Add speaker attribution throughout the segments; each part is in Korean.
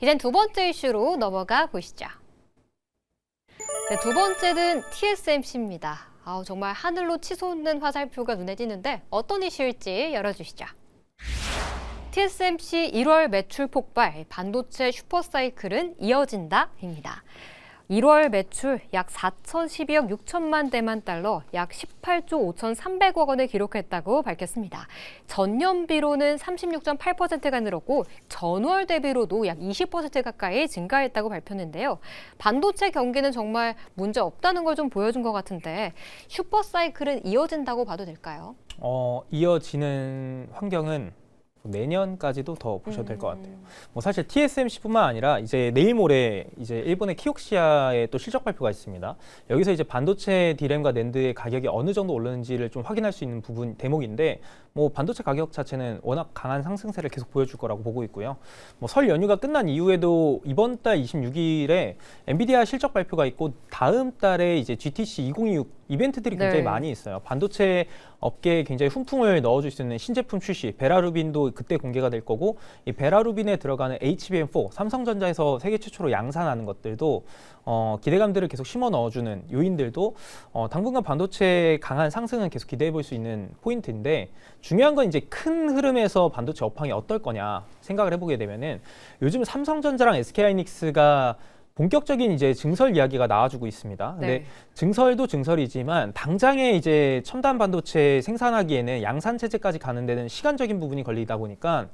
Speaker 1: 이젠 두 번째 이슈로 넘어가 보시죠. 네, 두 번째는 TSMC입니다. 정말 하늘로 치솟는 화살표가 눈에 띄는데 어떤 이슈일지 열어주시죠. TSMC 1월 매출 폭발, 반도체 슈퍼사이클은 이어진다입니다. 1월 매출 약 4,012억 6천만 대만 달러, 약 18조 5,300억 원을 기록했다고 밝혔습니다. 전년비로는 36.8%가 늘었고 전월 대비로도 약 20% 가까이 증가했다고 밝혔는데요. 반도체 경기는 정말 문제 없다는 걸 좀 보여준 것 같은데 슈퍼사이클은 이어진다고 봐도 될까요?
Speaker 2: 이어지는 환경은 내년까지도 더 보셔도 될 것 같아요. 사실 TSMC뿐만 아니라 이제 내일 모레 이제 일본의 키옥시아의 또 실적 발표가 있습니다. 여기서 이제 반도체 D램과 낸드의 가격이 어느 정도 오르는지를 좀 확인할 수 있는 부분 대목인데, 반도체 가격 자체는 워낙 강한 상승세를 계속 보여줄 거라고 보고 있고요. 설 연휴가 끝난 이후에도 이번 달 26일에 엔비디아 실적 발표가 있고 다음 달에 이제 GTC 2026 이벤트들이 굉장히 많이 있어요. 반도체 업계에 굉장히 훈풍을 넣어줄 수 있는 신제품 출시, 베라루빈도 그때 공개가 될 거고, 이 베라루빈에 들어가는 HBM4, 삼성전자에서 세계 최초로 양산하는 것들도 기대감들을 계속 심어 넣어주는 요인들도 당분간 반도체의 강한 상승은 계속 기대해 볼 수 있는 포인트인데, 중요한 건 이제 큰 흐름에서 반도체 업황이 어떨 거냐 생각을 해보게 되면은 요즘 삼성전자랑 SK하이닉스가 본격적인 이제 증설 이야기가 나와주고 있습니다. 근데 증설도 증설이지만 당장에 이제 첨단 반도체 생산하기에는 양산 체제까지 가는 데는 시간적인 부분이 걸리다 보니까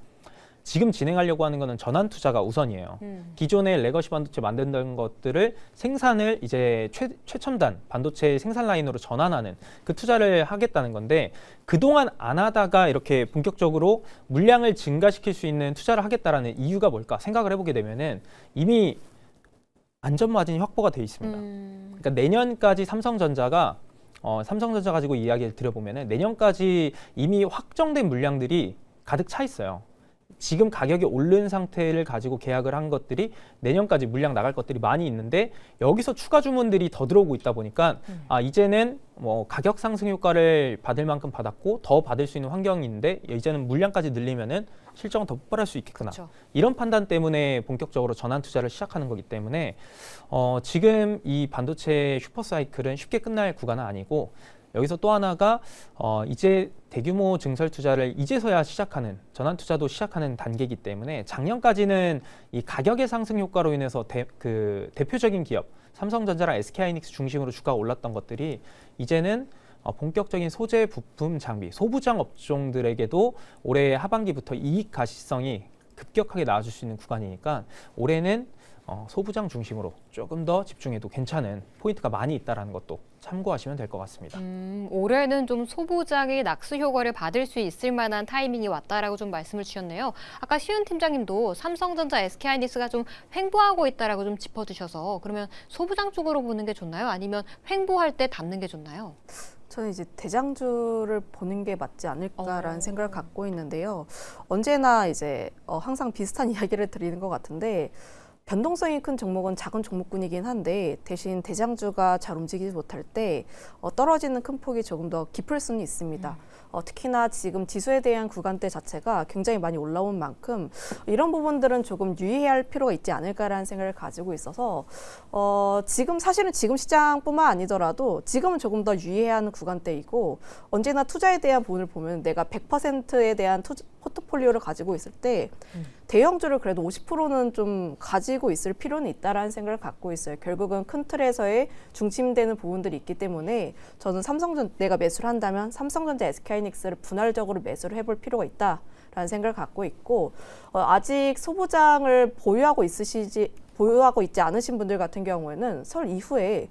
Speaker 2: 지금 진행하려고 하는 거는 전환 투자가 우선이에요. 기존의 레거시 반도체 만든다는 것들을 생산을 이제 최첨단 반도체 생산 라인으로 전환하는 그 투자를 하겠다는 건데, 그동안 안 하다가 이렇게 본격적으로 물량을 증가시킬 수 있는 투자를 하겠다라는 이유가 뭘까 생각을 해보게 되면은 이미 안전 마진이 확보가 돼 있습니다. 그러니까 내년까지 삼성전자 가지고 이야기를 드려보면은 내년까지 이미 확정된 물량들이 가득 차 있어요. 지금 가격이 오른 상태를 가지고 계약을 한 것들이 내년까지 물량 나갈 것들이 많이 있는데, 여기서 추가 주문들이 더 들어오고 있다 보니까 이제는 가격 상승 효과를 받을 만큼 받았고 더 받을 수 있는 환경인데, 이제는 물량까지 늘리면은 실적은 더 폭발할 수 있겠구나. 그렇죠. 이런 판단 때문에 본격적으로 전환 투자를 시작하는 거기 때문에 지금 이 반도체 슈퍼사이클은 쉽게 끝날 구간은 아니고, 여기서 또 하나가 이제 대규모 증설 투자를 이제서야 시작하는, 전환 투자도 시작하는 단계이기 때문에 작년까지는 이 가격의 상승 효과로 인해서 대표적인 기업 삼성전자랑 SK하이닉스 중심으로 주가가 올랐던 것들이 이제는 본격적인 소재, 부품, 장비, 소부장 업종들에게도 올해 하반기부터 이익 가시성이 급격하게 나아질 수 있는 구간이니까 올해는 소부장 중심으로 조금 더 집중해도 괜찮은 포인트가 많이 있다는 것도 참고하시면 될 것 같습니다.
Speaker 1: 올해는 좀 소부장의 낙수 효과를 받을 수 있을 만한 타이밍이 왔다라고 좀 말씀을 주셨네요. 아까 시은 팀장님도 삼성전자, SK하이닉스가 좀 횡보하고 있다라고 좀 짚어주셔서, 그러면 소부장 쪽으로 보는 게 좋나요? 아니면 횡보할 때 담는 게 좋나요?
Speaker 3: 저는 이제 대장주를 보는 게 맞지 않을까라는 생각을 갖고 있는데요. 언제나 이제 항상 비슷한 이야기를 드리는 것 같은데, 변동성이 큰 종목은 작은 종목군이긴 한데 대신 대장주가 잘 움직이지 못할 때 떨어지는 큰 폭이 조금 더 깊을 수는 있습니다. 특히나 지금 지수에 대한 구간대 자체가 굉장히 많이 올라온 만큼 이런 부분들은 조금 유의해야 할 필요가 있지 않을까라는 생각을 가지고 있어서 사실은 지금 시장뿐만 아니더라도 지금은 조금 더 유의해야 하는 구간대이고, 언제나 투자에 대한 부분을 보면 내가 100%에 대한 포트폴리오를 가지고 있을 때 대형주를 그래도 50%는 좀 가지고 있을 필요는 있다라는 생각을 갖고 있어요. 결국은 큰 틀에서의 중심되는 부분들이 있기 때문에 저는 내가 매수를 한다면 삼성전자, SK하이닉스를 분할적으로 매수를 해볼 필요가 있다라는 생각을 갖고 있고, 아직 소부장을 보유하고 있지 않으신 분들 같은 경우에는 설 이후에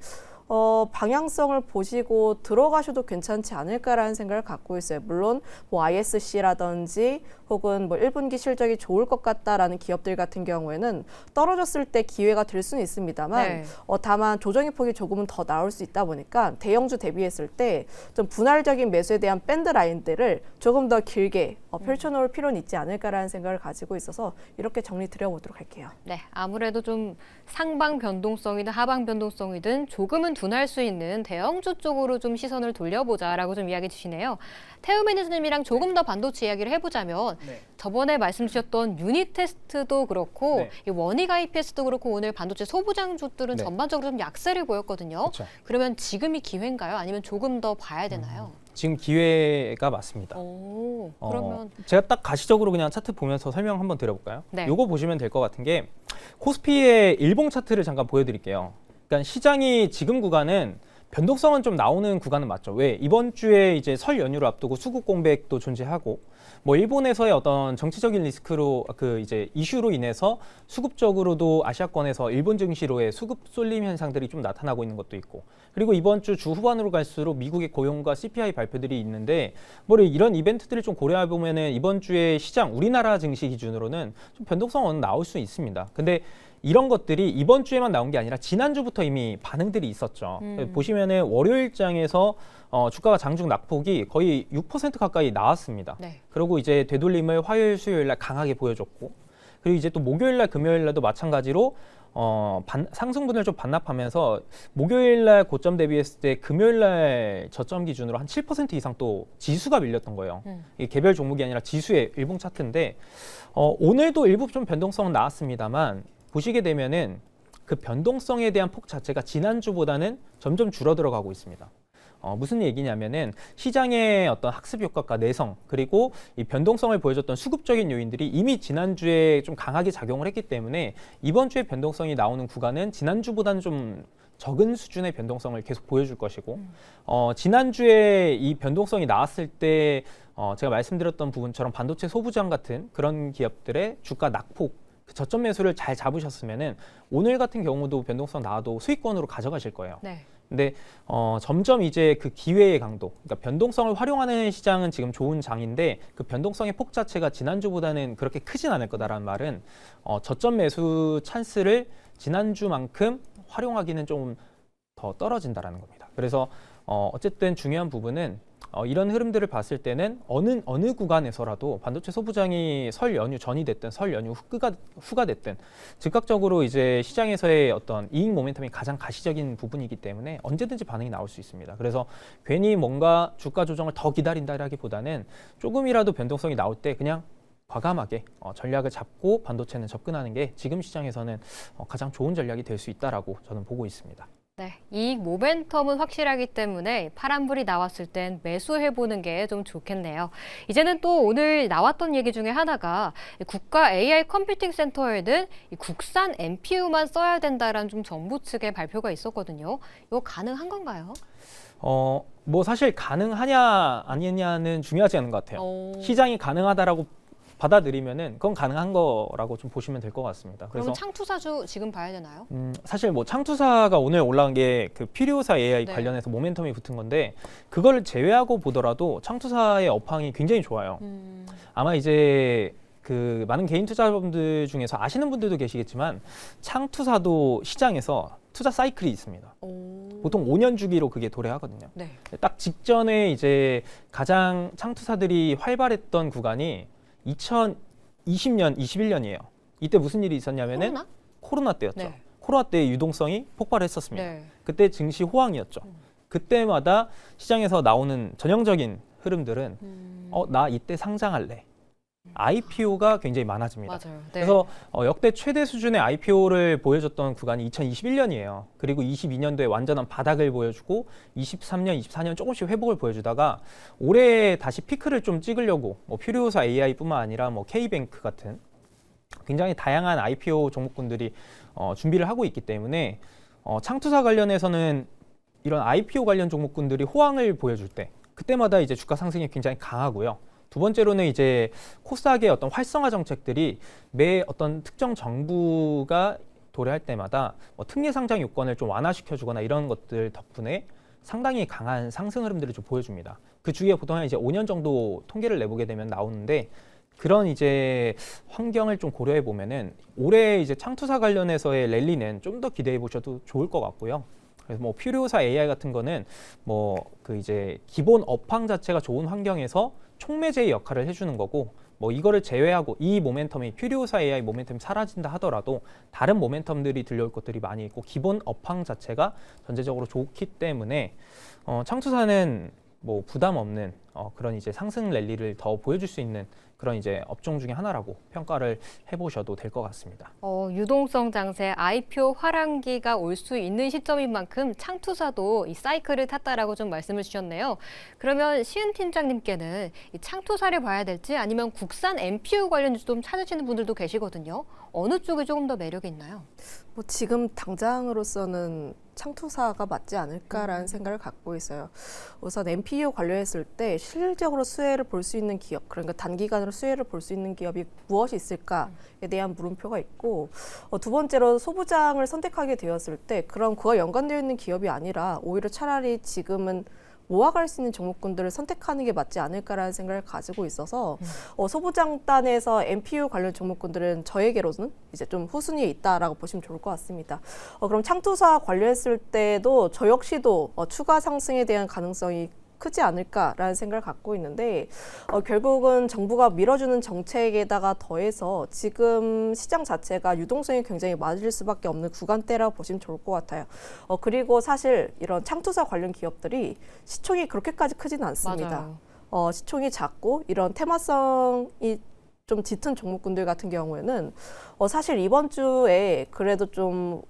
Speaker 3: 방향성을 보시고 들어가셔도 괜찮지 않을까라는 생각을 갖고 있어요. 물론 ISC라든지 혹은 1분기 실적이 좋을 것 같다라는 기업들 같은 경우에는 떨어졌을 때 기회가 될 수는 있습니다만 다만 조정의 폭이 조금은 더 나올 수 있다 보니까 대형주 대비했을 때 좀 분할적인 매수에 대한 밴드 라인들을 조금 더 길게 펼쳐놓을 필요는 있지 않을까라는 생각을 가지고 있어서 이렇게 정리 드려보도록 할게요.
Speaker 1: 네, 아무래도 좀 상방 변동성이든 하방 변동성이든 조금은 수익은 둔할 수 있는 대형주 쪽으로 좀 시선을 돌려보자라고 좀 이야기 주시네요. 태우 매니저님이랑 조금 더 반도체 이야기를 해보자면
Speaker 2: 네.
Speaker 1: 저번에 말씀 주셨던 유니테스트도 그렇고
Speaker 2: 네.
Speaker 1: 이 원익 IPS도 그렇고 오늘 반도체 소부장주들은
Speaker 2: 네.
Speaker 1: 전반적으로 좀 약세를 보였거든요.
Speaker 2: 그렇죠.
Speaker 1: 그러면 지금이 기회인가요? 아니면 조금 더 봐야 되나요?
Speaker 2: 지금 기회가 맞습니다.
Speaker 1: 오, 그러면
Speaker 2: 제가 딱 가시적으로 그냥 차트 보면서 설명 한번 드려볼까요?
Speaker 1: 네.
Speaker 2: 요거 보시면 될 것 같은 게 코스피의 일봉 차트를 잠깐 보여드릴게요. 그러니까 시장이 지금 구간은 변동성은 좀 나오는 구간은 맞죠. 왜? 이번 주에 이제 설 연휴를 앞두고 수급 공백도 존재하고 뭐 일본에서의 어떤 정치적인 리스크로 그 이제 이슈로 인해서 수급적으로도 아시아권에서 일본 증시로의 수급 쏠림 현상들이 좀 나타나고 있는 것도 있고 그리고 이번 주 후반으로 갈수록 미국의 고용과 CPI 발표들이 있는데 뭐 이런 이벤트들을 좀 고려해 보면은 이번 주에 시장 우리나라 증시 기준으로는 좀 변동성은 나올 수 있습니다. 근데 이런 것들이 이번 주에만 나온 게 아니라 지난주부터 이미 반응들이 있었죠. 보시면은 월요일장에서 주가가 장중 낙폭이 거의 6% 가까이 나왔습니다.
Speaker 1: 네.
Speaker 2: 그리고 이제 되돌림을 화요일, 수요일 날 강하게 보여줬고 그리고 이제 또 목요일 날, 금요일 날도 마찬가지로 상승분을 좀 반납하면서 목요일 날 고점 대비했을 때 금요일 날 저점 기준으로 한 7% 이상 또 지수가 밀렸던 거예요. 이게 개별 종목이 아니라 지수의 일봉 차트인데 오늘도 일부 좀 변동성은 나왔습니다만 보시게 되면은 그 변동성에 대한 폭 자체가 지난주보다는 점점 줄어들어가고 있습니다. 무슨 얘기냐면은 시장의 어떤 학습 효과가 내성 그리고 이 변동성을 보여줬던 수급적인 요인들이 이미 지난주에 좀 강하게 작용을 했기 때문에 이번 주에 변동성이 나오는 구간은 지난주보다는 좀 적은 수준의 변동성을 계속 보여줄 것이고 지난주에 이 변동성이 나왔을 때 제가 말씀드렸던 부분처럼 반도체 소부장 같은 그런 기업들의 주가 낙폭 그 저점 매수를 잘 잡으셨으면은 오늘 같은 경우도 변동성 나와도 수익권으로 가져가실 거예요.
Speaker 1: 네.
Speaker 2: 근데 점점 이제 그 기회의 강도, 그러니까 변동성을 활용하는 시장은 지금 좋은 장인데 그 변동성의 폭 자체가 지난주보다는 그렇게 크진 않을 거다라는 말은 저점 매수 찬스를 지난주만큼 활용하기는 좀 더 떨어진다라는 겁니다. 그래서 어쨌든 중요한 부분은 이런 흐름들을 봤을 때는 어느 구간에서라도 반도체 소부장이 설 연휴 전이 됐든 설 연휴 후가 됐든 즉각적으로 이제 시장에서의 어떤 이익 모멘텀이 가장 가시적인 부분이기 때문에 언제든지 반응이 나올 수 있습니다. 그래서 괜히 뭔가 주가 조정을 더 기다린다라기보다는 조금이라도 변동성이 나올 때 그냥 과감하게 전략을 잡고 반도체는 접근하는 게 지금 시장에서는 가장 좋은 전략이 될 수 있다라고 저는 보고 있습니다.
Speaker 1: 네, 이익 모멘텀은 확실하기 때문에 파란불이 나왔을 땐 매수해보는 게 좀 좋겠네요. 이제는 또 오늘 나왔던 얘기 중에 하나가 국가 AI 컴퓨팅 센터에는 이 국산 NPU만 써야 된다라는 좀 정부 측의 발표가 있었거든요. 이거 가능한 건가요?
Speaker 2: 뭐 사실 가능하냐 아니냐는 중요하지 않은 것 같아요. 시장이 가능하다라고 받아들이면은 그건 가능한 거라고 좀 보시면 될 것 같습니다. 그래서
Speaker 1: 그러면 창투사주 지금 봐야 되나요?
Speaker 2: 사실 뭐 창투사가 오늘 올라온 게 그 피리오사 AI
Speaker 1: 네.
Speaker 2: 관련해서 모멘텀이 붙은 건데 그거를 제외하고 보더라도 창투사의 업황이 굉장히 좋아요. 아마 이제 그 많은 개인 투자자분들 중에서 아시는 분들도 계시겠지만 창투사도 시장에서 투자 사이클이 있습니다. 보통 5년 주기로 그게 도래하거든요.
Speaker 1: 네.
Speaker 2: 딱 직전에 이제 가장 창투사들이 활발했던 구간이 2020년, 21년이에요. 이때 무슨 일이 있었냐면은 코로나 때였죠.
Speaker 1: 네.
Speaker 2: 코로나 때 유동성이 폭발했었습니다.
Speaker 1: 네.
Speaker 2: 그때 증시 호황이었죠. 그때마다 시장에서 나오는 전형적인 흐름들은 나 이때 상장할래. IPO가 굉장히 많아집니다.
Speaker 1: 맞아요. 네.
Speaker 2: 그래서 역대 최대 수준의 IPO를 보여줬던 구간이 2021년이에요. 그리고 22년도에 완전한 바닥을 보여주고 23년, 24년 조금씩 회복을 보여주다가 올해 다시 피크를 좀 찍으려고 뭐 퓨리오사 AI뿐만 아니라 뭐 K뱅크 같은 굉장히 다양한 IPO 종목군들이 준비를 하고 있기 때문에 창투사 관련해서는 이런 IPO 관련 종목군들이 호황을 보여줄 때 그때마다 이제 주가 상승이 굉장히 강하고요. 두 번째로는 이제 코스닥의 어떤 활성화 정책들이 매 어떤 특정 정부가 도래할 때마다 뭐 특례 상장 요건을 좀 완화시켜주거나 이런 것들 덕분에 상당히 강한 상승 흐름들을 좀 보여줍니다. 그 주위에 보통 한 이제 5년 정도 통계를 내보게 되면 나오는데 그런 이제 환경을 좀 고려해 보면은 올해 이제 창투사 관련해서의 랠리는 좀 더 기대해 보셔도 좋을 것 같고요. 그래서 뭐 퓨리오사 AI 같은 거는 뭐 그 이제 기본 업황 자체가 좋은 환경에서 촉매제의 역할을 해주는 거고 뭐 이거를 제외하고 이 모멘텀이 퓨리오사 AI 모멘텀이 사라진다 하더라도 다른 모멘텀들이 들려올 것들이 많이 있고 기본 업황 자체가 전체적으로 좋기 때문에 창투사는 뭐 부담 없는 그런 이제 상승 랠리를 더 보여줄 수 있는 그런 이제 업종 중에 하나라고 평가를 해보셔도 될 것 같습니다.
Speaker 1: 유동성 장세, IPO 화랑기가 올 수 있는 시점인 만큼 창투사도 이 사이클을 탔다라고 좀 말씀을 주셨네요. 그러면 시은 팀장님께는 이 창투사를 봐야 될지 아니면 국산 NPU 관련주 좀 찾으시는 분들도 계시거든요. 어느 쪽이 조금 더 매력이 있나요?
Speaker 3: 뭐 지금 당장으로서는 창투사가 맞지 않을까라는 생각을 갖고 있어요. 우선 NPU 관련했을 때 실질적으로 수혜를 볼 수 있는 기업, 그러니까 단기간으로 수혜를 볼 수 있는 기업이 무엇이 있을까에 대한 물음표가 있고, 두 번째로 소부장을 선택하게 되었을 때 그럼 그와 연관되어 있는 기업이 아니라 오히려 차라리 지금은 모아갈 수 있는 종목군들을 선택하는 게 맞지 않을까라는 생각을 가지고 있어서 소부장단에서 NPU 관련 종목군들은 저에게로는 이제 좀 후순위에 있다라고 보시면 좋을 것 같습니다. 그럼 창투사 관련했을 때도 저 역시도 추가 상승에 대한 가능성이 크지 않을까라는 생각을 갖고 있는데 결국은 정부가 밀어주는 정책에다가 더해서 지금 시장 자체가 유동성이 굉장히 맞을 수밖에 없는 구간대라고 보시면 좋을 것 같아요. 그리고 사실 이런 창투사 관련 기업들이 시총이 그렇게까지 크지는 않습니다. 시총이 작고 이런 테마성이 좀 짙은 종목군들 같은 경우에는 사실 이번 주에 그래도 좀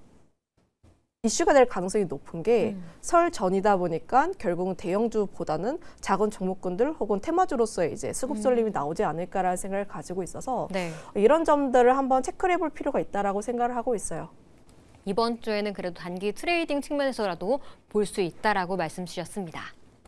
Speaker 3: 이슈가 될 가능성이 높은 게 설 전이다 보니까 결국은 대형주보다는 작은 종목군들 혹은 테마주로서의 이제 수급 쏠림이 나오지 않을까라는 생각을 가지고 있어서 이런 점들을 한번 체크를 해볼 필요가 있다라고 생각을 하고 있어요.
Speaker 1: 이번 주에는 그래도 단기 트레이딩 측면에서라도 볼 수 있다라고 말씀 주셨습니다.